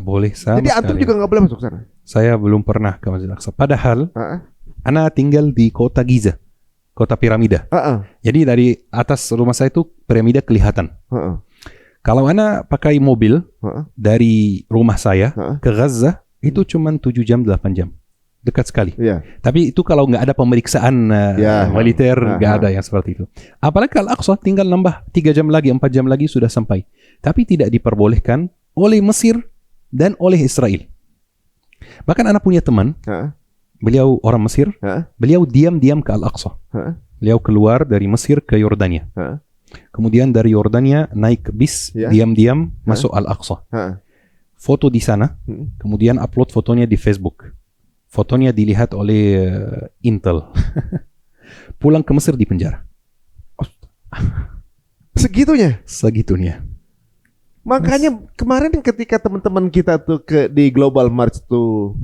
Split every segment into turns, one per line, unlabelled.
boleh sama
Jadi antum
sekali.
juga nggak boleh masuk sana.
Saya belum pernah ke Masjid Al-Aqsa. Padahal ana tinggal di kota Giza, kota piramida. Jadi dari atas rumah saya itu piramida kelihatan. Kalau ana pakai mobil dari rumah saya ke Gaza itu cuma 7 jam 8 jam. Dekat sekali. Tapi itu kalau nggak ada pemeriksaan militer, nggak ada yang seperti itu. Apalagi Al-Aqsa tinggal nambah 3 jam lagi, 4 jam lagi sudah sampai. Tapi tidak diperbolehkan oleh Mesir dan oleh Israel. Bahkan anak punya teman, beliau orang Mesir, beliau diam-diam ke Al-Aqsa. Beliau keluar dari Mesir ke Yordania. Kemudian dari Yordania naik bis, diam-diam masuk Al-Aqsa. Foto di sana, kemudian upload fotonya di Facebook. Fotonya dilihat oleh Intel. Pulang ke Mesir di penjara.
Segitunya?
Segitunya.
Makanya kemarin ketika teman-teman kita tuh di Global March tuh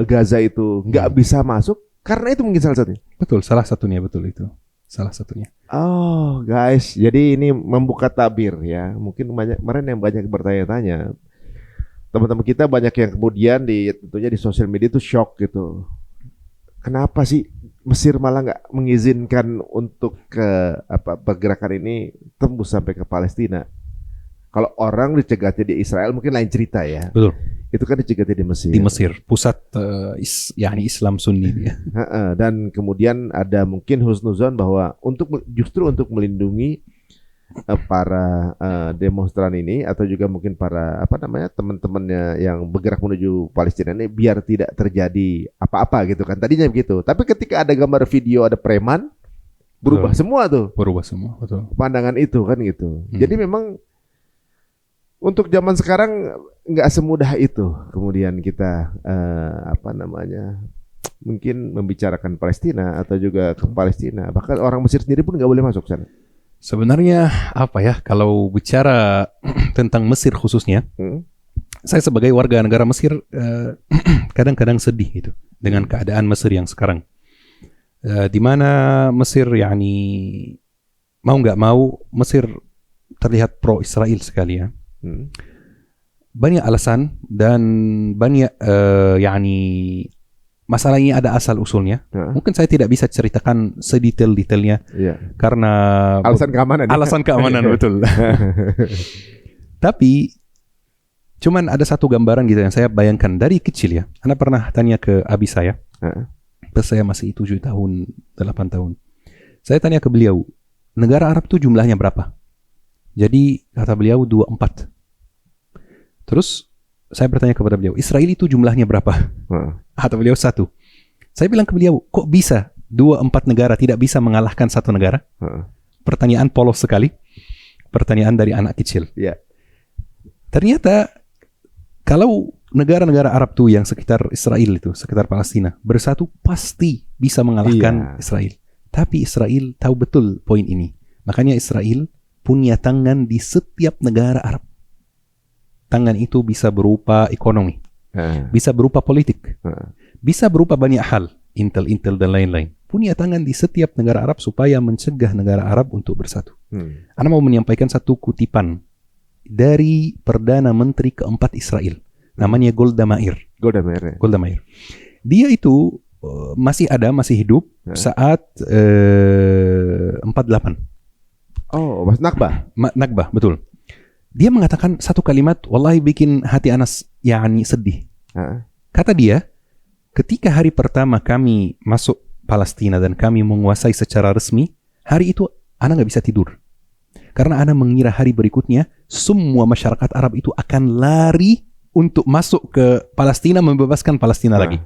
Gaza itu nggak bisa masuk karena itu mungkin salah satunya.
Betul, salah satunya betul itu. Salah satunya.
Oh guys, jadi ini membuka tabir ya. Mungkin kemarin yang banyak bertanya-tanya. Teman-teman kita banyak yang kemudian tentunya di sosial media itu shock gitu. Kenapa sih Mesir malah nggak mengizinkan untuk pergerakan ini tembus sampai ke Palestina? Kalau orang dicegatnya di Israel mungkin lain cerita ya.
Betul.
Itu kan dicegatnya di Mesir.
Di Mesir, pusat Islam Sunni ya.
Dan kemudian ada mungkin husnuzon bahwa justru untuk melindungi para demonstran ini atau juga mungkin para teman-temannya yang bergerak menuju Palestina ini biar tidak terjadi apa-apa gitu kan, tadinya begitu. Tapi ketika ada gambar video ada preman berubah semua tuh, betul pandangan itu kan gitu. Jadi memang untuk zaman sekarang nggak semudah itu kemudian kita mungkin membicarakan Palestina atau juga ke Palestina, bahkan orang Mesir sendiri pun nggak boleh masuk sana.
Sebenarnya kalau bicara tentang Mesir khususnya, saya sebagai warga negara Mesir kadang-kadang sedih gitu dengan keadaan Mesir yang sekarang, di mana Mesir mau nggak mau Mesir terlihat pro Israel sekali ya. Banyak alasan dan banyak masalah ini ada asal usulnya. Mungkin saya tidak bisa ceritakan sedetail-detailnya karena alasan keamanan betul. Tapi cuman ada satu gambaran gitu yang saya bayangkan dari kecil ya. Anda pernah tanya ke abi saya. Pas saya masih 7 tahun, 8 tahun. Saya tanya ke beliau, negara Arab itu jumlahnya berapa? Jadi kata beliau 24. Terus saya bertanya kepada beliau, Israel itu jumlahnya berapa? Kata beliau 1. Saya bilang ke beliau, kok bisa 24 negara tidak bisa mengalahkan satu negara? Pertanyaan polos sekali. Pertanyaan dari anak kecil. Ternyata kalau negara-negara Arab tuh yang sekitar Israel itu, sekitar Palestina, bersatu pasti bisa mengalahkan Israel. Tapi Israel tahu betul poin ini. Makanya Israel punya tangan di setiap negara Arab. Tangan itu bisa berupa ekonomi, bisa berupa politik, bisa berupa banyak hal, intel dan lain-lain. Punya tangan di setiap negara Arab supaya mencegah negara Arab untuk bersatu. Anda mau menyampaikan satu kutipan dari Perdana Menteri keempat Israel, namanya Golda Meir. Dia itu masih hidup saat 48.
Oh, Mas Nakbah.
Nakbah, betul. Dia mengatakan satu kalimat, wallahi bikin hati Anas sedih. Kata dia, ketika hari pertama kami masuk Palestina dan kami menguasai secara resmi, hari itu Ana nggak bisa tidur. Karena Ana mengira hari berikutnya semua masyarakat Arab itu akan lari untuk masuk ke Palestina, membebaskan Palestina lagi.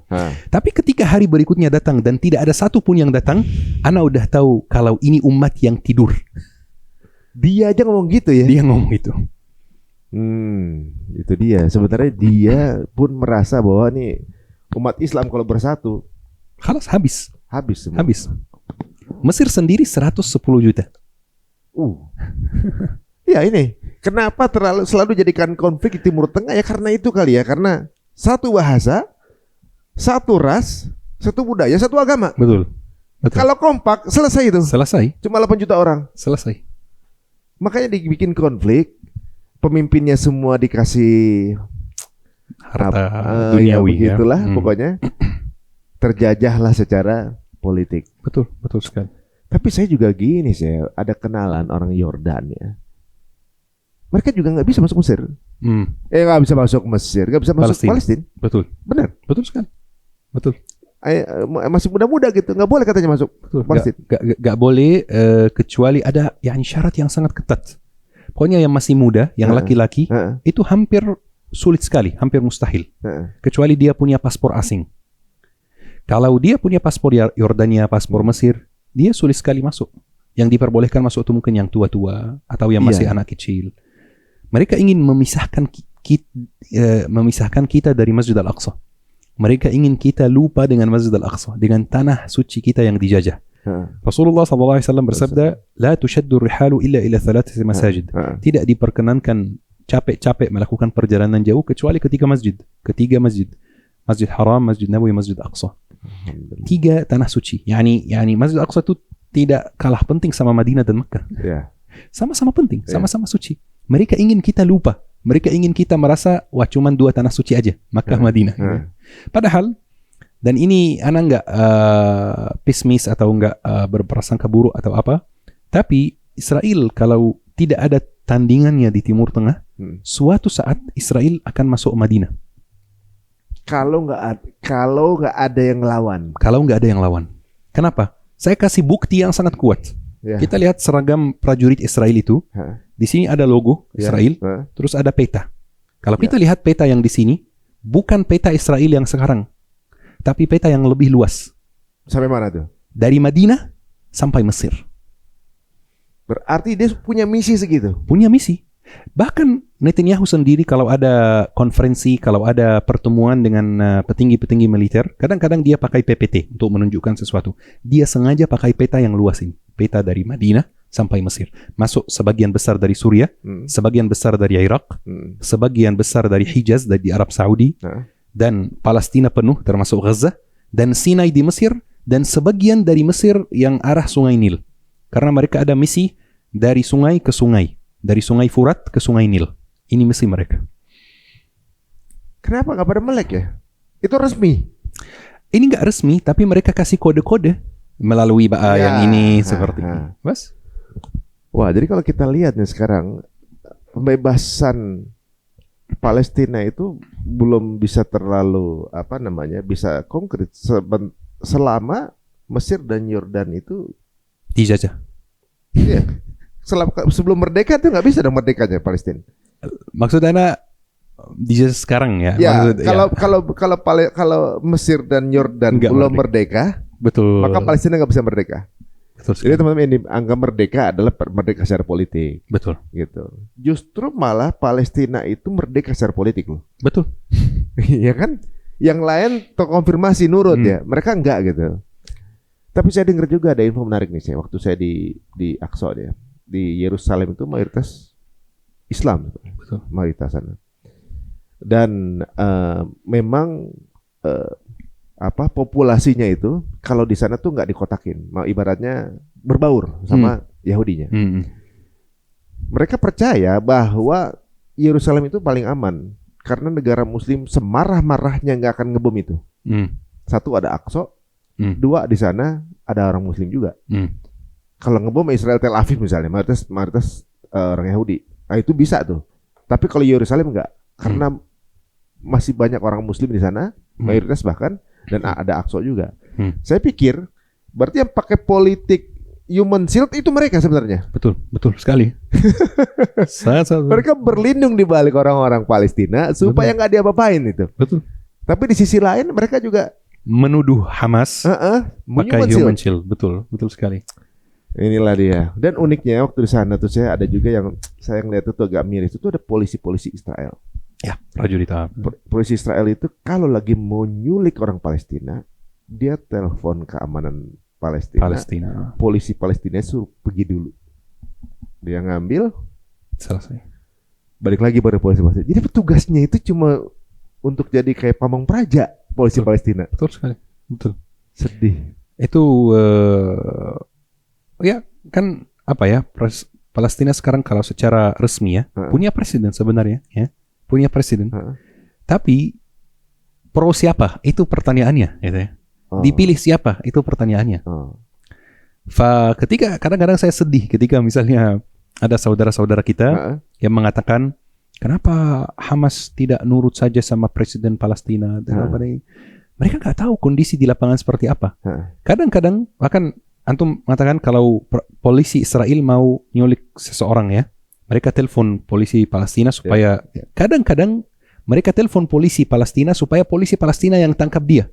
Tapi ketika hari berikutnya datang dan tidak ada satu pun yang datang, Ana udah tahu kalau ini umat yang tidur.
Dia aja ngomong gitu ya?
Dia ngomong gitu.
Itu dia. Sebenarnya dia pun merasa bahwa nih umat Islam kalau bersatu,
habis
semua.
Habis. Mesir sendiri 110 juta.
Ya ini, kenapa selalu jadikan konflik di Timur Tengah ya karena itu kali ya, karena satu bahasa, satu ras, satu budaya, satu agama.
Betul.
Kalau kompak selesai itu.
Selesai.
Cuma 8 juta orang.
Selesai.
Makanya dibikin konflik, pemimpinnya semua dikasih
harta
ya
duniawi
begitulah
ya.
pokoknya terjajahlah secara politik.
Betul sekali.
Tapi saya juga gini, saya ada kenalan orang Yordan ya. Mereka juga nggak bisa masuk Mesir. Nggak bisa masuk Mesir, nggak bisa masuk Palestina.
Betul.
Benar.
Betul sekali. Betul.
Masih muda-muda gitu, nggak boleh katanya masuk Palestina.
Nggak boleh kecuali ada syarat yang sangat ketat. Pokoknya yang masih muda, yang laki-laki itu hampir sulit sekali, hampir mustahil. Kecuali dia punya paspor asing. Kalau dia punya paspor Yordania, paspor Mesir, dia sulit sekali masuk. Yang diperbolehkan masuk itu mungkin yang tua-tua atau yang masih anak kecil. Mereka ingin memisahkan kita dari Masjid Al-Aqsa. Mereka ingin kita lupa dengan Masjid Al-Aqsa, dengan tanah suci kita yang dijajah. Rasulullah SAW bersabda, "La tushaddu rihalu illa ila thalathati masajid." Tidak diperkenankan capek-capek melakukan perjalanan jauh kecuali ketiga masjid. Masjid Haram, Masjid Nabawi, Masjid Aqsa. 3 tanah suci. Yani Masjid Aqsa itu tidak kalah penting sama Madinah dan Mekah. Sama-sama penting, sama-sama suci. Mereka ingin kita lupa. Mereka ingin kita merasa cuman 2 tanah suci aja, Makkah, Madinah. Padahal, dan ini anak nggak pesimis atau nggak berprasangka buruk atau apa, tapi Israel kalau tidak ada tandingannya di Timur Tengah, suatu saat Israel akan masuk Madinah.
Kalau nggak ada yang lawan.
Kalau nggak ada yang lawan. Kenapa? Saya kasih bukti yang sangat kuat. Kita lihat seragam prajurit Israel itu. Di sini ada logo Israel, terus ada peta. Kalau kita lihat peta yang di sini, bukan peta Israel yang sekarang, tapi peta yang lebih luas.
Sampai mana tuh?
Dari Madinah sampai Mesir.
Berarti dia punya misi segitu?
Punya misi. Bahkan Netanyahu sendiri kalau ada konferensi, kalau ada pertemuan dengan petinggi-petinggi militer, kadang-kadang dia pakai PPT untuk menunjukkan sesuatu. Dia sengaja pakai peta yang luas ini. Peta dari Madinah sampai Mesir. Masuk sebagian besar dari Suriah, sebagian besar dari Irak, sebagian besar dari Hijaz, dari Arab Saudi, dan Palestina penuh termasuk Gaza, dan Sinai di Mesir, dan sebagian dari Mesir yang arah Sungai Nil. Karena mereka ada misi dari sungai ke sungai. Dari Sungai Furat ke Sungai Nil. Ini misi mereka.
Kenapa nggak pada melek ya? Itu resmi?
Ini nggak resmi, tapi mereka kasih kode-kode melalui yang ini seperti ini. Mas?
Wah, jadi kalau kita lihat nih sekarang, pembebasan Palestina itu belum bisa terlalu bisa konkret selama Mesir dan Yordan itu
dijajah.
Iya. Sebelum merdeka tuh nggak bisa dong merdekanya Palestina.
Maksudnya dijajah sekarang ya.
Kalau Mesir dan Yordan belum merdeka,
betul.
Maka Palestina nggak bisa merdeka.
Betul.
Jadi teman-teman, ini anggap merdeka adalah merdeka secara politik.
Betul.
Gitu. Justru malah Palestina itu merdeka secara politik loh.
Betul.
Iya kan? Yang lain terkonfirmasi nurut ya. Mereka enggak gitu. Tapi saya dengar juga ada info menarik nih, waktu saya di Aqsa ya. Di Yerusalem itu mayoritas Islam.
Betul.
Mayoritas sana. Dan memang populasinya itu kalau di sana tuh nggak dikotakin, ibaratnya berbaur sama Yahudinya. Mereka percaya bahwa Yerusalem itu paling aman karena negara Muslim semarah-marahnya nggak akan ngebom itu. Satu, ada Aqsa, dua, di sana ada orang Muslim juga. Kalau ngebom Israel Tel Aviv misalnya, mayoritas orang Yahudi, nah itu bisa tuh. Tapi kalau Yerusalem nggak, karena masih banyak orang Muslim di sana, mayoritas bahkan. Dan ada Aqsa juga. Saya pikir berarti yang pakai politik human shield itu mereka sebenarnya. Betul sekali. Mereka berlindung di balik orang-orang Palestina supaya nggak diapa-apain itu.
Betul.
Tapi di sisi lain mereka juga
menuduh Hamas pakai human shield. Betul sekali.
Inilah dia. Dan uniknya waktu di sana tuh saya ada juga yang saya ngeliat itu agak miris. Itu ada polisi-polisi Israel.
Ya, prajurit.
Polisi Israel itu kalau lagi mau nyulik orang Palestina, dia telepon keamanan Palestina. Polisi Palestina suruh pergi dulu. Dia ngambil,
selesai.
Balik lagi pada polisi Palestina. Jadi petugasnya itu cuma untuk jadi kayak pamong praja polisi Palestina.
Betul sekali. Betul.
Sedih.
Itu ya kan Palestina sekarang kalau secara resmi ya punya presiden sebenarnya ya. Punya presiden. Tapi pro siapa? Itu pertanyaannya, gitu ya. Dipilih siapa? Itu pertanyaannya. Ketika kadang-kadang saya sedih ketika misalnya ada saudara-saudara kita yang mengatakan kenapa Hamas tidak nurut saja sama Presiden Palestina dan apa ini. Mereka nggak tahu kondisi di lapangan seperti apa. Kadang-kadang bahkan antum mengatakan kalau polisi Israel mau nyulik seseorang ya, mereka telepon polisi Palestina supaya kadang-kadang mereka telepon polisi Palestina supaya polisi Palestina yang tangkap dia.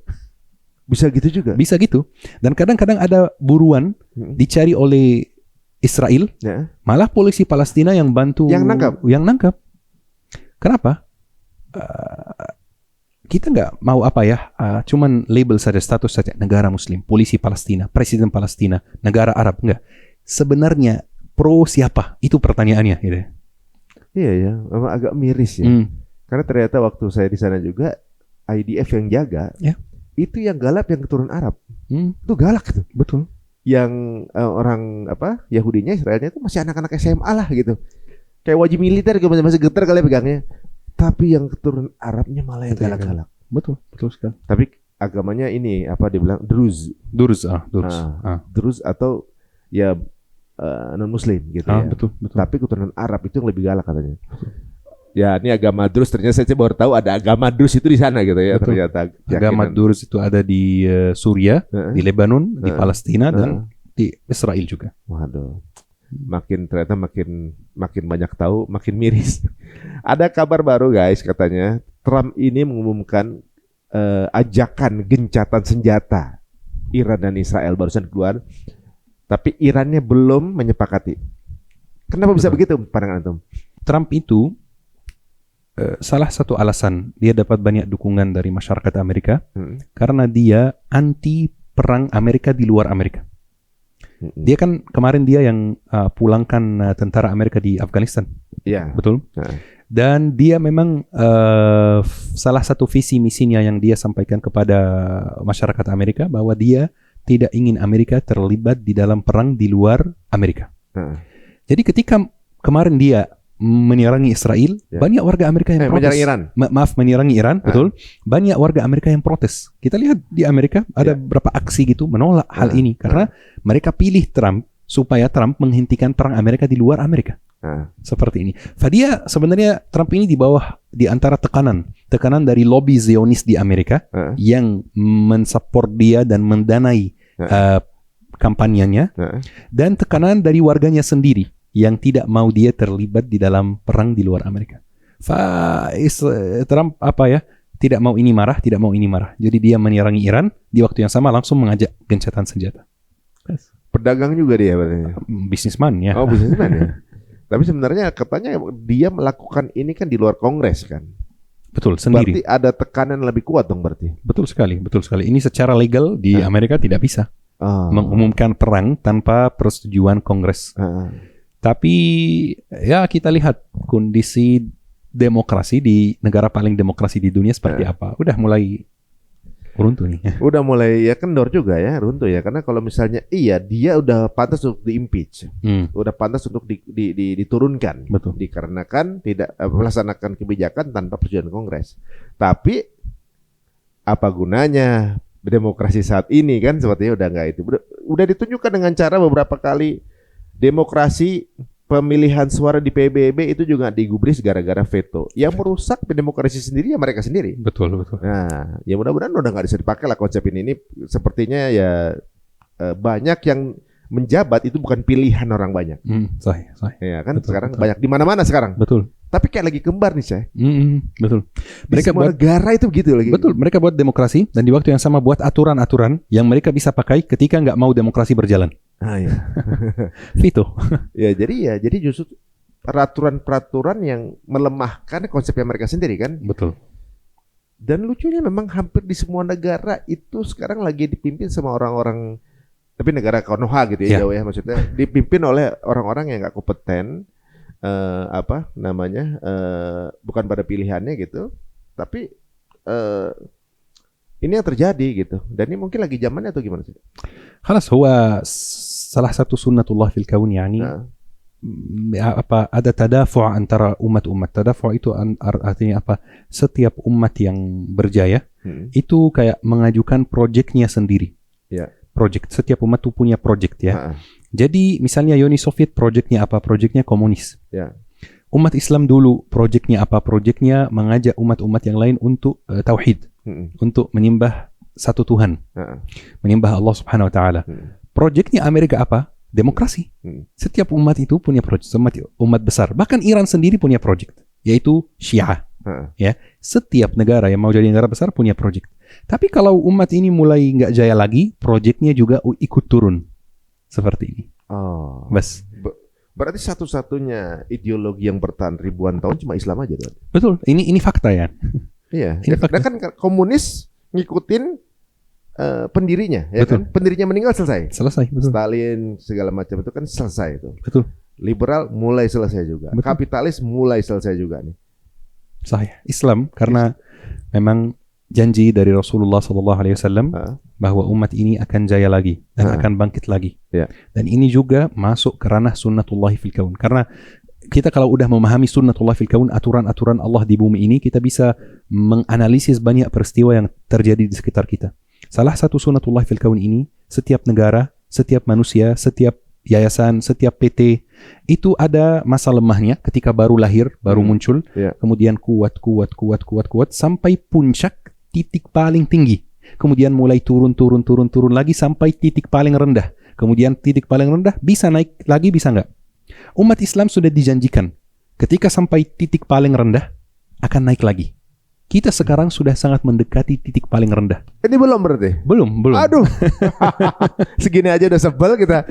Bisa gitu juga.
Bisa gitu. Dan kadang-kadang ada buruan dicari oleh Israel, malah polisi Palestina yang bantu yang nangkap. Kenapa? Kita nggak mau apa ya, cuman label saja, status saja, negara Muslim, polisi Palestina, Presiden Palestina, negara Arab, enggak. Sebenarnya pro siapa? Itu pertanyaannya. Gitu.
Iya ya, memang agak miris ya. Karena ternyata waktu saya di sana juga IDF yang jaga, itu yang galak yang keturunan Arab, itu galak itu.
Betul.
Yang orang Yahudinya, Israelnya itu masih anak-anak SMA lah gitu, kayak wajib militer, masih getar kali pegangnya. Tapi yang keturunan Arabnya malah yang galak-galak.
Betul sekali.
Tapi agamanya ini dibilang Druze atau ya non Muslim gitu ya.
Betul.
Tapi keturunan Arab itu yang lebih galak katanya. Ya ini agama Druze, ternyata saya baru tahu ada agama Druze itu di sana gitu ya.
Betul.
Ternyata
agama Druze itu ada di Suriah, di Lebanon, di Palestina dan di Israel juga.
Waduh. Ternyata makin banyak tahu, makin miris. Ada kabar baru guys, katanya Trump ini mengumumkan ajakan gencatan senjata Iran dan Israel barusan keluar, tapi Irannya belum menyepakati. Kenapa bisa begitu pandangan antum?
Trump itu salah satu alasan dia dapat banyak dukungan dari masyarakat Amerika karena dia anti perang Amerika di luar Amerika. Dia kan kemarin dia yang pulangkan tentara Amerika di Afghanistan.
Iya.
Betul. Dan dia memang salah satu visi misinya yang dia sampaikan kepada masyarakat Amerika bahwa dia tidak ingin Amerika terlibat di dalam perang di luar Amerika. Jadi ketika kemarin dia menyerangi Israel, banyak warga Amerika yang protes. Menyerangi Iran, betul. Banyak warga Amerika yang protes. Kita lihat di Amerika ada beberapa aksi gitu menolak hal ini karena mereka pilih Trump supaya Trump menghentikan perang Amerika di luar Amerika. Seperti ini. Dia sebenarnya Trump ini di antara tekanan dari lobby Zionis di Amerika yang mensupport dia dan mendanai kampanyenya dan tekanan dari warganya sendiri yang tidak mau dia terlibat di dalam perang di luar Amerika. Trump tidak mau ini marah. Jadi dia menyerangi Iran, di waktu yang sama langsung mengajak gencatan senjata.
Pedagang juga dia berarti.
Bisnisman ya.
Oh, bisnisman ya. Tapi sebenarnya katanya dia melakukan ini kan di luar Kongres kan.
Betul, sendiri.
Berarti ada tekanan lebih kuat dong berarti.
Betul sekali. Ini secara legal di Amerika tidak bisa mengumumkan perang tanpa persetujuan Kongres. Tapi ya kita lihat kondisi demokrasi di negara paling demokrasi di dunia seperti apa. Udah mulai runtuh nih.
Udah mulai ya kendor juga ya, runtuh ya. Karena kalau misalnya dia udah pantas untuk di-impeach. Udah pantas untuk diturunkan.
Betul.
Dikarenakan tidak melaksanakan kebijakan tanpa persetujuan Kongres. Tapi apa gunanya demokrasi saat ini kan sepertinya udah enggak itu. Udah ditunjukkan dengan cara beberapa kali demokrasi pemilihan suara di PBB itu juga digubris gara-gara veto. Yang merusak demokrasi sendiri ya mereka sendiri.
Betul.
Nah, ya mudah-mudahan udah nggak bisa dipakai lah konsep ini. Sepertinya ya banyak yang menjabat itu bukan pilihan orang banyak.
Sahih.
Ya kan betul, sekarang betul. Banyak di mana-mana sekarang.
Betul.
Tapi kayak lagi kembar nih saya.
Betul.
Mereka buat negara itu begitu lagi.
Betul. Mereka buat demokrasi dan di waktu yang sama buat aturan-aturan yang mereka bisa pakai ketika nggak mau demokrasi berjalan.
Ya.
Veto.
Jadi justru peraturan-peraturan yang melemahkan konsepnya mereka sendiri kan.
Betul.
Dan lucunya memang hampir di semua negara itu sekarang lagi dipimpin sama orang-orang, tapi negara Konoha gitu ya, jauh ya maksudnya, dipimpin oleh orang-orang yang nggak kompeten, bukan pada pilihannya gitu, tapi ini yang terjadi gitu, dan ini mungkin lagi zamannya atau gimana sih?
Khalas huwa salah satu sunnatullah fil kaun yani ada tadafu' antara umat-umat. Tadafu' itu artinya apa? Setiap umat yang berjaya itu kayak mengajukan proyeknya sendiri.
Ya.
Project. Setiap umat itu punya project ya. Jadi misalnya Uni Soviet proyeknya apa? Proyeknya komunis.
Ya.
Umat Islam dulu proyeknya apa? Proyeknya mengajak umat-umat yang lain untuk tauhid, untuk menyembah satu Tuhan, menyembah Allah Subhanahu Wa Taala. Proyeknya Amerika apa? Demokrasi. Setiap umat itu punya project, umat besar. Bahkan Iran sendiri punya project, yaitu Syiah. Ya, setiap negara yang mau jadi negara besar punya project. Tapi kalau umat ini mulai nggak jaya lagi, projectnya juga ikut turun seperti ini.
Oh,
bas.
Berarti satu-satunya ideologi yang bertahan ribuan tahun cuma Islam aja, kan?
Betul. Ini fakta ya.
Iya. Karena kan komunis ngikutin pendirinya, ya betul. Kan? Pendirinya meninggal selesai.
Betul.
Stalin segala macam itu kan selesai itu.
Betul.
Liberal mulai selesai juga. Betul. Kapitalis mulai selesai juga nih.
Sahih. Islam karena memang janji dari Rasulullah SAW bahwa umat ini akan jaya lagi dan akan bangkit lagi.
Ya.
Dan ini juga masuk ke ranah sunnatullah fil kaun. Karena kita kalau udah memahami sunnatullah fil kaun, aturan-aturan Allah di bumi ini, kita bisa menganalisis banyak peristiwa yang terjadi di sekitar kita. Salah satu sunnatullah fil kaun ini, setiap negara, setiap manusia, setiap yayasan, setiap PT itu ada masa lemahnya ketika baru lahir, baru muncul, kemudian kuat sampai puncak titik paling tinggi. Kemudian mulai turun lagi sampai titik paling rendah. Kemudian titik paling rendah bisa naik lagi, bisa enggak? Umat Islam sudah dijanjikan ketika sampai titik paling rendah akan naik lagi. Kita sekarang sudah sangat mendekati titik paling rendah.
Ini belum berarti?
Belum.
Aduh. Segini aja udah sebel kita.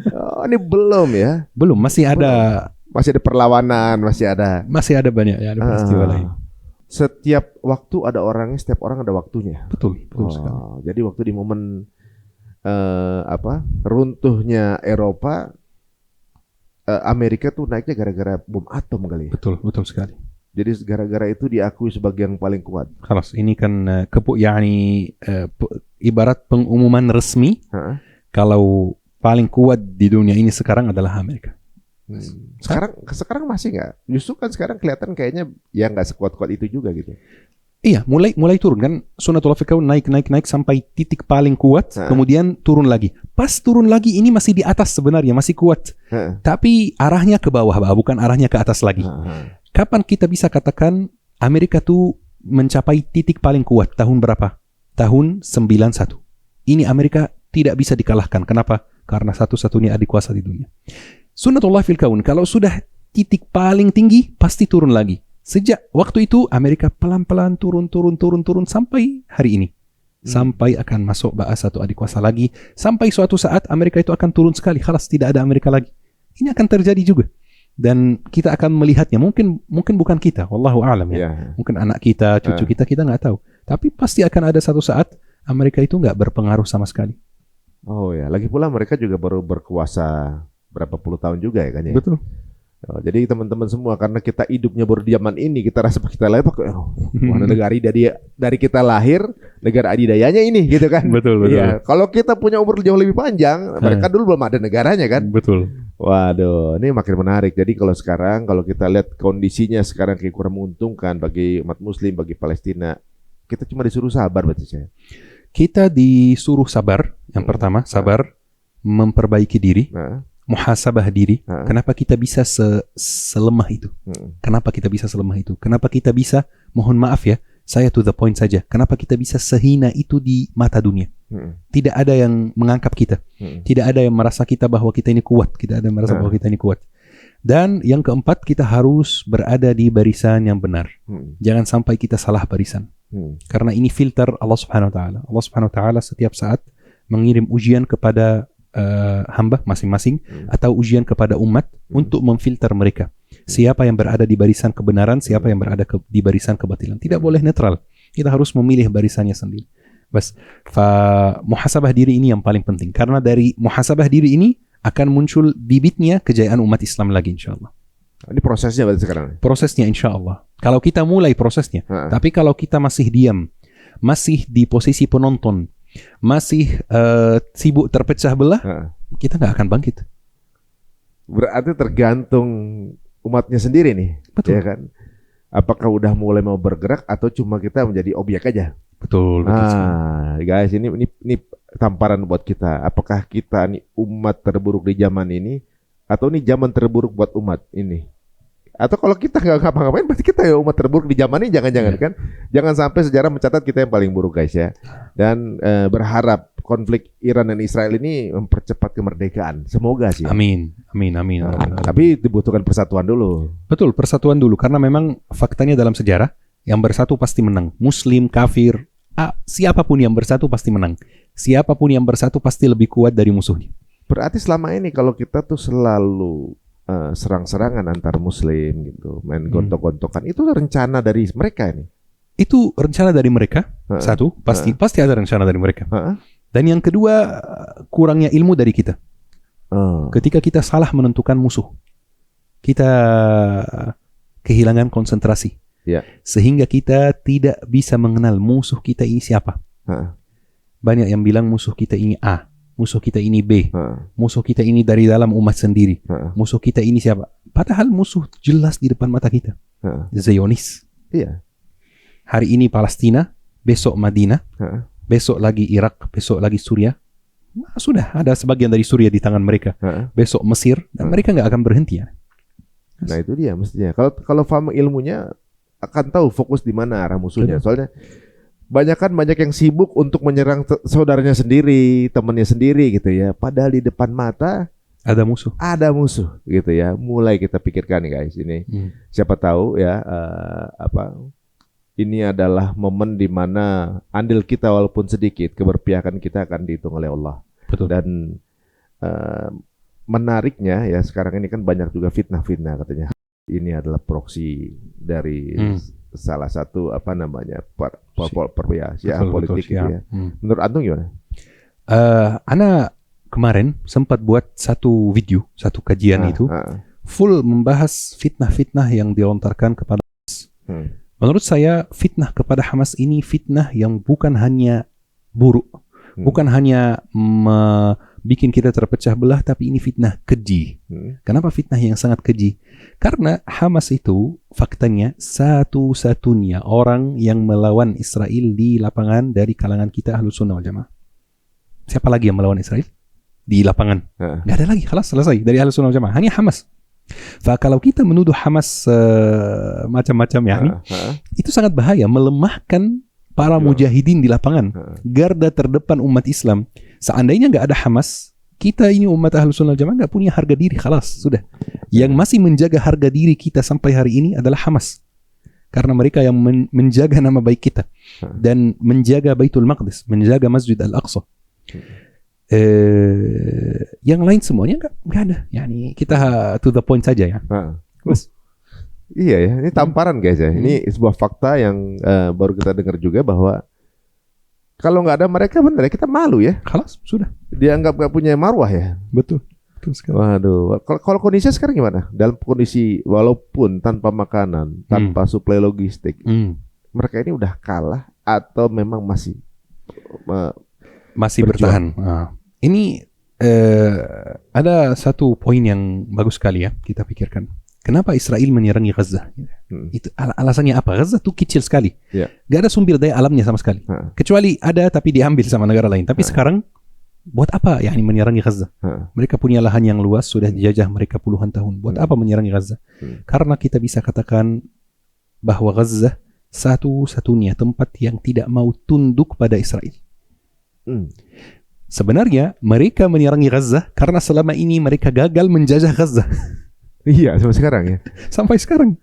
Oh, ini belum ya?
Belum, masih ada
perlawanan, masih ada banyak ya, ada peristiwa lain. Setiap waktu ada orangnya, setiap orang ada waktunya.
Betul sekali.
Jadi waktu di momen runtuhnya Eropa, Amerika tuh naiknya gara-gara bom atom kali.
Betul sekali.
Jadi gara-gara itu diakui sebagai yang paling kuat.
Khalas, ini kan ibarat pengumuman resmi kalau paling kuat di dunia ini sekarang adalah Amerika.
Sekarang masih nggak? Justru kan sekarang kelihatan kayaknya ya nggak sekuat-kuat itu juga gitu.
Iya, mulai turun kan. Sunnatullah fil kaun naik sampai titik paling kuat, kemudian turun lagi. Pas turun lagi ini masih di atas sebenarnya, masih kuat. Tapi arahnya ke bawah, bukan arahnya ke atas lagi. Kapan kita bisa katakan Amerika tuh mencapai titik paling kuat? Tahun berapa? Tahun 91. Ini Amerika tidak bisa dikalahkan. Kenapa? Karena satu-satunya adik kuasa di dunia. Sunnatullah fil kaun, kalau sudah titik paling tinggi pasti turun lagi. Sejak waktu itu Amerika pelan-pelan turun sampai hari ini. Sampai akan masuk bahasa satu adik kuasa lagi. Sampai suatu saat Amerika itu akan turun sekali. Khalas, tidak ada Amerika lagi. Ini akan terjadi juga. Dan kita akan melihatnya. Mungkin bukan kita, wallahu a'lam ya. Mungkin anak kita, cucu kita nggak tahu. Tapi pasti akan ada satu saat Amerika itu nggak berpengaruh sama sekali.
Oh ya, lagi pula mereka juga baru berkuasa berapa puluh tahun juga ya kan ya.
Betul.
Jadi teman-teman semua, karena kita hidupnya baru di zaman ini, kita rasa kita lahir mana negara dari kita lahir, negara adidayanya ini gitu kan.
Betul.
Ya, kalau kita punya umur jauh lebih panjang, mereka dulu belum ada negaranya kan.
Betul.
Waduh, ini makin menarik. Jadi kalau kita lihat kondisinya sekarang kayak kurang menguntungkan bagi umat Muslim, bagi Palestina, kita cuma disuruh sabar berarti saya.
Kita disuruh sabar. Yang pertama, sabar, memperbaiki diri. Muhasabah diri. Kenapa kita bisa selemah itu? Kenapa kita bisa selemah itu? Kenapa kita bisa, mohon maaf ya, saya to the point saja. Kenapa kita bisa sehina itu di mata dunia? Tidak ada yang mengangkat kita. Tidak ada yang merasa kita bahwa kita ini kuat. Tidak ada yang merasa bahwa kita ini kuat. Dan yang keempat, kita harus berada di barisan yang benar. Jangan sampai kita salah barisan. Karena ini filter Allah Subhanahu Wa Taala. Allah Subhanahu Wa Taala setiap saat mengirim ujian kepada hamba masing-masing atau ujian kepada umat untuk memfilter mereka. Siapa yang berada di barisan kebenaran, siapa yang berada di barisan kebatilan. Tidak boleh netral. Kita harus memilih barisannya sendiri. Muhasabah diri ini yang paling penting. Karena dari muhasabah diri ini akan muncul bibitnya kejayaan umat Islam lagi, insyaAllah.
Ini prosesnya berarti sekarang?
Prosesnya insyaAllah. Kalau kita mulai prosesnya. Tapi kalau kita masih diam, masih di posisi penonton, masih sibuk terpecah belah, kita nggak akan bangkit.
Berarti tergantung umatnya sendiri nih.
Betul.
Ya kan? Apakah udah mulai mau bergerak atau cuma kita menjadi objek aja?
Betul.
Guys, ini tamparan buat kita. Apakah kita nih umat terburuk di zaman ini atau ini zaman terburuk buat umat ini? Atau kalau kita nggak ngapa-ngapain, berarti kita ya umat terburuk di zaman ini, jangan-jangan kan? Jangan sampai sejarah mencatat kita yang paling buruk, guys ya. Dan berharap konflik Iran dan Israel ini mempercepat kemerdekaan. Semoga sih.
Amin.
Tapi dibutuhkan persatuan dulu.
Betul, persatuan dulu. Karena memang faktanya dalam sejarah, yang bersatu pasti menang. Muslim, kafir, siapapun yang bersatu pasti menang. Siapapun yang bersatu pasti lebih kuat dari musuhnya.
Berarti selama ini kalau kita tuh selalu serang-serangan antar muslim gitu, main gontok-gontokan, itu rencana dari mereka ini.
Itu rencana dari mereka. Satu, pasti ada rencana dari mereka. Dan yang kedua, kurangnya ilmu dari kita. Ketika kita salah menentukan musuh, kita kehilangan konsentrasi. Sehingga kita tidak bisa mengenal musuh kita ini siapa. Banyak yang bilang musuh kita ini A, musuh kita ini B, musuh kita ini dari dalam umat sendiri, musuh kita ini siapa. Padahal musuh jelas di depan mata kita. Zionis. Hari ini Palestina, besok Madinah, besok lagi Irak, besok lagi Suriah. Sudah ada sebagian dari Suriah di tangan mereka. Besok Mesir, dan mereka nggak akan berhenti.
Nah itu dia mestinya. Kalau paham ilmunya akan tahu fokus di mana arah musuhnya. Soalnya banyak yang sibuk untuk menyerang saudaranya sendiri, temannya sendiri gitu ya. Padahal di depan mata
ada musuh
gitu ya. Mulai kita pikirkan nih guys ini. Siapa tahu ya ini adalah momen di mana andil kita walaupun sedikit, keberpihakan kita akan dihitung oleh Allah.
Betul.
Dan menariknya ya sekarang ini kan banyak juga fitnah-fitnah katanya. Ini adalah proksi dari salah satu politik gitu ya. Menurut antum gimana?
Ana kemarin sempat buat satu video, satu kajian itu full membahas fitnah-fitnah yang dilontarkan kepada Hamas. Menurut saya fitnah kepada Hamas ini fitnah yang bukan hanya buruk, bukan hanya bikin kita terpecah belah, tapi ini fitnah keji. Kenapa fitnah yang sangat keji? Karena Hamas itu faktanya satu-satunya orang yang melawan Israel di lapangan dari kalangan kita Ahlus Sunnah wal Jamaah. Siapa lagi yang melawan Israel di lapangan? Nggak ada lagi, khalas selesai dari Ahlus Sunnah wal Jamaah. Hanya Hamas. Kalau kita menuduh Hamas macam-macam itu sangat bahaya, melemahkan para mujahidin di lapangan, garda terdepan umat Islam. Seandainya nggak ada Hamas, kita ini umat Ahlus Sunnah wal Jamaah nggak punya harga diri, khalas sudah. Yang masih menjaga harga diri kita sampai hari ini adalah Hamas, karena mereka yang menjaga nama baik kita dan menjaga Baitul Maqdis, menjaga Masjid Al-Aqsa. Yang lain semuanya nggak ada. Yani kita to the point saja ya.
Iya ya, ini tamparan guys ya. Ini sebuah fakta yang baru kita dengar juga bahwa kalau nggak ada mereka benar kita malu ya.
Khalas sudah.
Dianggap nggak punya marwah ya.
Betul sekali.
Waduh, kalau kondisinya sekarang gimana? Dalam kondisi walaupun tanpa makanan, tanpa suplai logistik, mereka ini udah kalah atau memang masih
bertahan? Ini ada satu poin yang bagus sekali ya kita pikirkan. Kenapa Israel menyerangi Gaza? Itu alasannya apa? Gaza tuh kecil sekali. Gak ada sumber daya alamnya sama sekali. Kecuali ada tapi diambil sama negara lain. Tapi sekarang buat apa ya ini menyerangi Gaza? Mereka punya lahan yang luas, sudah dijajah mereka puluhan tahun. Buat apa menyerangi Gaza? Karena kita bisa katakan bahwa Gaza satu-satunya tempat yang tidak mau tunduk pada Israel. Sebenarnya mereka menyerangi Gaza karena selama ini mereka gagal menjajah Gaza.
Iya, sampai sekarang ya.
Sampai sekarang.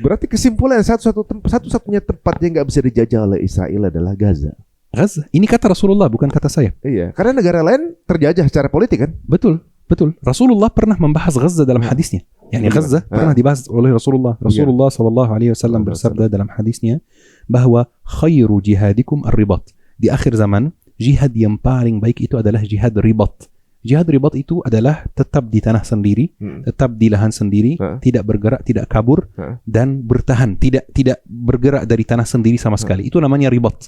Berarti kesimpulan satu-satunya tempat yang nggak bisa dijajah oleh Israel adalah Gaza.
Gaza. Ini kata Rasulullah, bukan kata saya.
Iya, karena negara lain terjajah secara politik kan.
Betul. Rasulullah pernah membahas Gaza dalam hadisnya. Yani Gaza pernah dibahas oleh Rasulullah. Rasulullah SAW bersabda dalam hadisnya bahwa khairu jihadikum ar-ribat. Di akhir zaman, jihad yang paling baik itu adalah jihad ribat. Jihad ribat itu adalah tetap di tanah sendiri, tetap di lahan sendiri, tidak bergerak, tidak kabur, dan bertahan, tidak bergerak dari tanah sendiri sama sekali. Itu namanya ribat.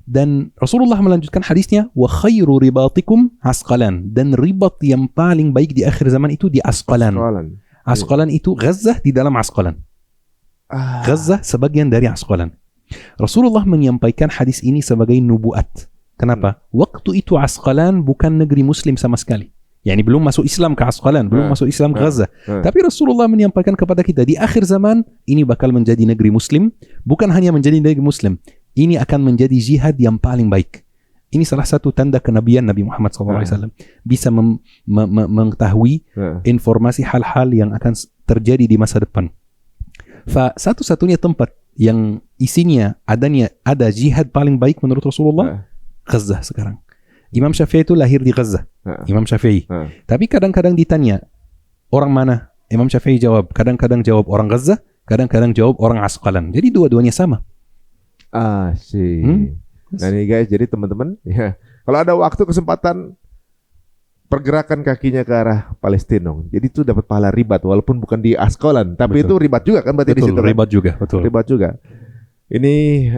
Dan Rasulullah melanjutkan hadisnya, wa khairu ribatikum Asqalan, dan ribat yang paling baik di akhir zaman itu di Asqalan. Asqalan itu Gaza di dalam Asqalan. Gaza sebagian dari Asqalan. Rasulullah menyampaikan hadis ini sebagai nubuat. Kenapa? Waktu itu Asqalan bukan negeri muslim sama sekali. Yani belum masuk Islam ke Asqalan, belum masuk Islam ke Gaza. Tapi Rasulullah menyampaikan kepada kita di akhir zaman ini bakal menjadi negeri muslim, bukan hanya menjadi negeri muslim. Ini akan menjadi jihad yang paling baik. Ini salah satu tanda kenabian Nabi Muhammad SAW. Bisa mengetahui informasi hal-hal yang akan terjadi di masa depan. Satu-satunya tempat yang isinya ada jihad paling baik menurut Rasulullah, Gaza sekarang. Imam Syafi'i itu lahir di Gaza. Imam Syafi'i. Tapi kadang-kadang ditanya, orang mana? Imam Syafi'i jawab, kadang-kadang jawab orang Gaza, kadang-kadang jawab orang Asqalan. Jadi dua-duanya sama.
Nah ini guys, jadi teman-teman, ya, kalau ada waktu kesempatan pergerakan kakinya ke arah Palestina, jadi itu dapat pahala ribat walaupun bukan di Asqalan, tapi betul. Itu ribat juga kan berarti di situ.
Ribat juga, betul.
Ribat juga. Ini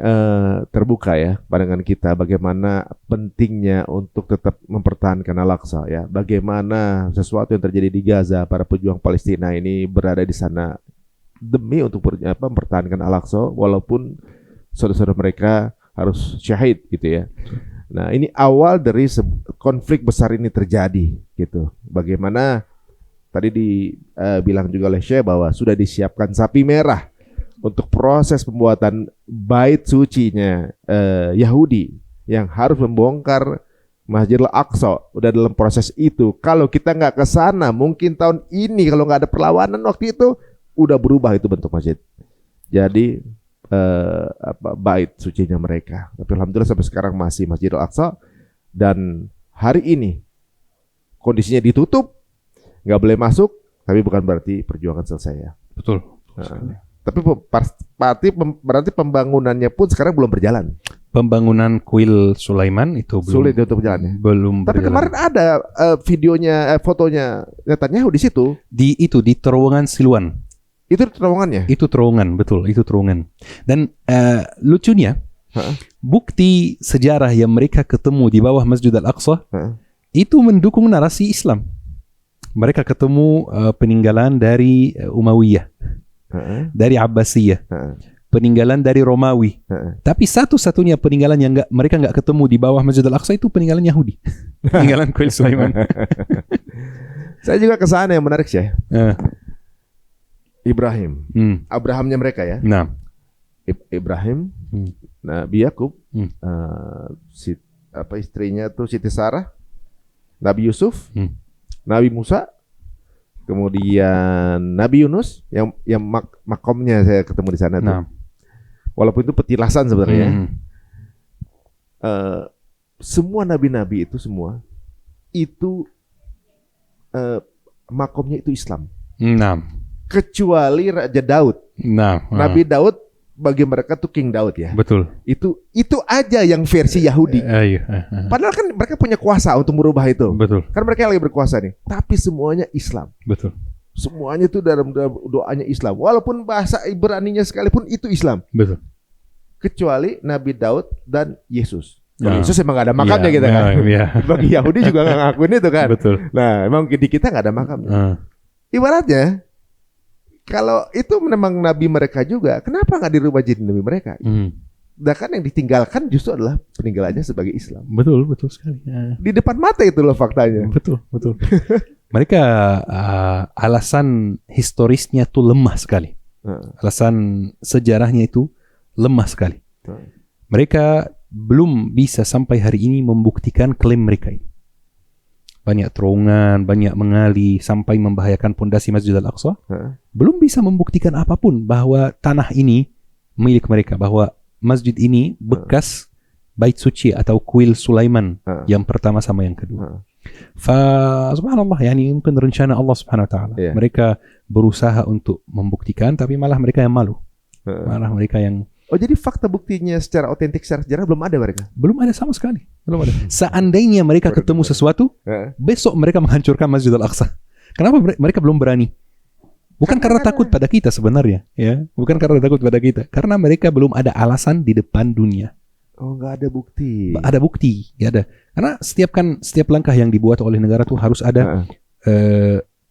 terbuka ya pandangan kita bagaimana pentingnya untuk tetap mempertahankan Al-Aqsa ya. Bagaimana sesuatu yang terjadi di Gaza, para pejuang Palestina ini berada di sana demi untuk mempertahankan Al-Aqsa walaupun saudara-saudara mereka harus syahid gitu ya. Nah, ini awal dari konflik besar ini terjadi gitu. Bagaimana tadi dibilang juga oleh Syekh bahwa sudah disiapkan sapi merah untuk proses pembuatan bait sucinya Yahudi yang harus membongkar Masjidil Aqsa. Udah dalam proses itu. Kalau kita nggak ke sana, mungkin tahun ini kalau nggak ada perlawanan waktu itu udah berubah itu bentuk masjid. Jadi bait sucinya mereka. Tapi alhamdulillah sampai sekarang masih Masjidil Aqsa, dan hari ini kondisinya ditutup, nggak boleh masuk. Tapi bukan berarti perjuangan selesai ya.
Betul.
Tapi berarti pembangunannya pun sekarang belum berjalan.
Pembangunan kuil Sulaiman itu belum
sulit untuk berjalan ya?
Belum
Tapi berjalan. Kemarin ada videonya, fotonya Netanyahu di situ. Di
terowongan Siluan.
Itu terowongannya?
Itu terowongan, betul. Itu terowongan. Dan lucunya, bukti sejarah yang mereka ketemu di bawah Masjid Al-Aqsa itu mendukung narasi Islam. Mereka ketemu peninggalan dari Umayyah. Dari Abbasiyah, peninggalan dari Romawi. Tapi satu-satunya peninggalan yang mereka nggak ketemu di bawah Masjid Al-Aqsa itu peninggalan Yahudi. Peninggalan kuil Sulaiman.
Saya juga ke sana, yang menarik sih. Ibrahim, Abrahamnya mereka ya.
Nah,
Ibrahim, Nabi Yakub, istrinya tuh Siti Sarah, Nabi Yusuf, Nabi Musa. Kemudian Nabi Yunus yang makomnya saya ketemu di sana tuh. Walaupun itu petilasan sebenarnya. Semua nabi-nabi itu makomnya itu Islam. Kecuali Raja Daud. Nabi Daud bagi mereka tuh King Daud ya.
Betul.
Itu aja yang versi Yahudi. Padahal kan mereka punya kuasa untuk merubah itu.
Betul.
Kan mereka yang lagi berkuasa nih. Tapi semuanya Islam.
Betul.
Semuanya itu dalam doanya Islam. Walaupun bahasa Ibraninya sekalipun itu Islam.
Betul.
Kecuali Nabi Daud dan Yesus. Yesus emang gak ada makamnya gitu kan. Bagi Yahudi juga gak ngakuin itu kan.
Betul.
Nah emang di kita gak ada makamnya. Ibaratnya kalau itu memang nabi mereka juga, kenapa nggak dirubah jadi nabi mereka? Bahkan yang ditinggalkan justru adalah peninggalannya sebagai Islam.
Betul sekali.
Di depan mata itu loh faktanya.
Betul. Mereka alasan historisnya tuh lemah sekali. Alasan sejarahnya itu lemah sekali. Mereka belum bisa sampai hari ini membuktikan klaim mereka ini. Banyak terowongan, banyak mengali sampai membahayakan pondasi Masjid Al-Aqsa. Belum bisa membuktikan apapun bahwa tanah ini milik mereka, bahwa masjid ini bekas bait suci atau kuil Sulaiman yang pertama sama yang kedua. Subhanallah, yani mungkin rencana Allah Subhanahu wa taala. Mereka berusaha untuk membuktikan tapi malah mereka yang malu. Malah mereka yang
jadi fakta buktinya secara otentik secara sejarah belum ada mereka?
Belum ada sama sekali. Belum ada. Seandainya mereka ketemu sesuatu, besok mereka menghancurkan Masjid Al-Aqsa. Kenapa mereka belum berani? Bukan karena takut pada kita sebenarnya, ya. Bukan karena takut pada kita. Karena mereka belum ada alasan di depan dunia.
Oh, nggak ada bukti.
Ada bukti, ya ada. Karena setiap langkah yang dibuat oleh negara tuh harus ada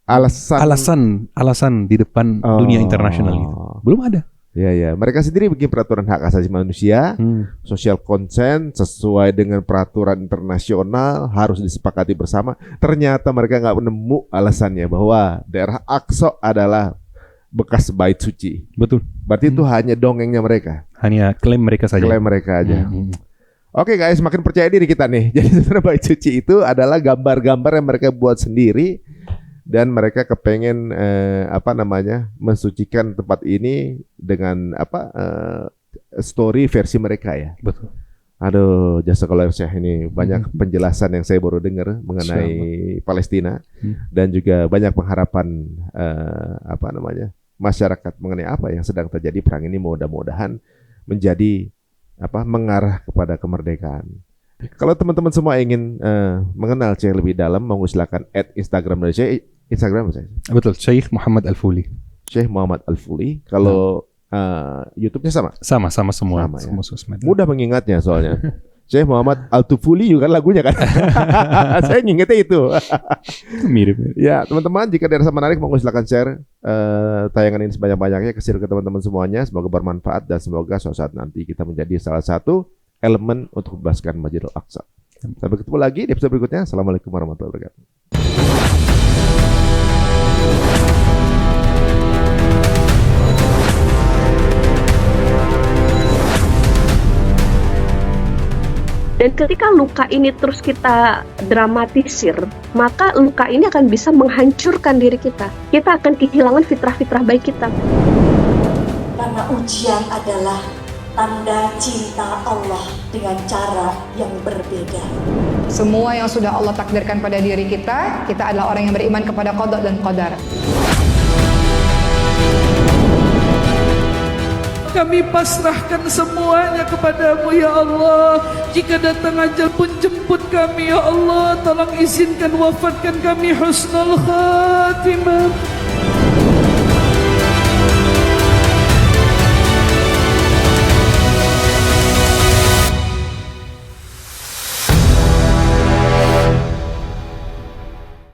alasan di depan dunia internasional gitu. Belum ada.
Ya. Mereka sendiri bikin peraturan hak asasi manusia, social consent sesuai dengan peraturan internasional harus disepakati bersama. Ternyata mereka nggak menemu alasannya bahwa daerah Aqsa adalah bekas bait suci.
Betul.
Berarti itu hanya dongengnya mereka.
Hanya klaim mereka saja.
Klaim mereka aja. Oke guys, makin percaya diri kita nih. Jadi sebenarnya bait suci itu adalah gambar-gambar yang mereka buat sendiri dan mereka kepengen mensucikan tempat ini dengan story versi mereka ya.
Betul.
Aduh, jazakallahu Syekh, ini banyak penjelasan yang saya baru dengar mengenai Palestina dan juga banyak pengharapan masyarakat mengenai apa yang sedang terjadi perang ini, mudah-mudahan menjadi mengarah kepada kemerdekaan. Kalau teman-teman semua ingin mengenal Syekh lebih dalam, monggo silakan @Instagram dari Syekh. Instagram saya.
Betul, Syekh Muhammad Al-Fuli.
Syekh Muhammad Al-Fuli. Kalau YouTube-nya sama?
Sama semua.
Sama, ya.
Sosmed.
Mudah mengingatnya soalnya. Syekh Muhammad Al-Tufuli juga lagunya kan. Saya ngingetnya itu.
Mirip.
Ya, teman-teman, jika dirasa menarik monggo silakan share tayangan ini sebanyak-banyaknya ke teman-teman semuanya. Semoga bermanfaat dan semoga suatu saat nanti kita menjadi salah satu elemen untuk membebaskan Masjidil Aqsa. Sampai ketemu lagi di episode berikutnya. Assalamualaikum warahmatullahi wabarakatuh.
Dan ketika luka ini terus kita dramatisir, maka luka ini akan bisa menghancurkan diri kita. Kita akan kehilangan fitrah-fitrah baik kita.
Karena ujian adalah tanda cinta Allah dengan cara yang berbeda.
Semua yang sudah Allah takdirkan pada diri kita adalah orang yang beriman kepada qada dan qadar.
Kami pasrahkan semuanya kepadamu ya Allah. Jika datang ajal pun jemput kami ya Allah. Tolong izinkan wafatkan kami husnul khatimah.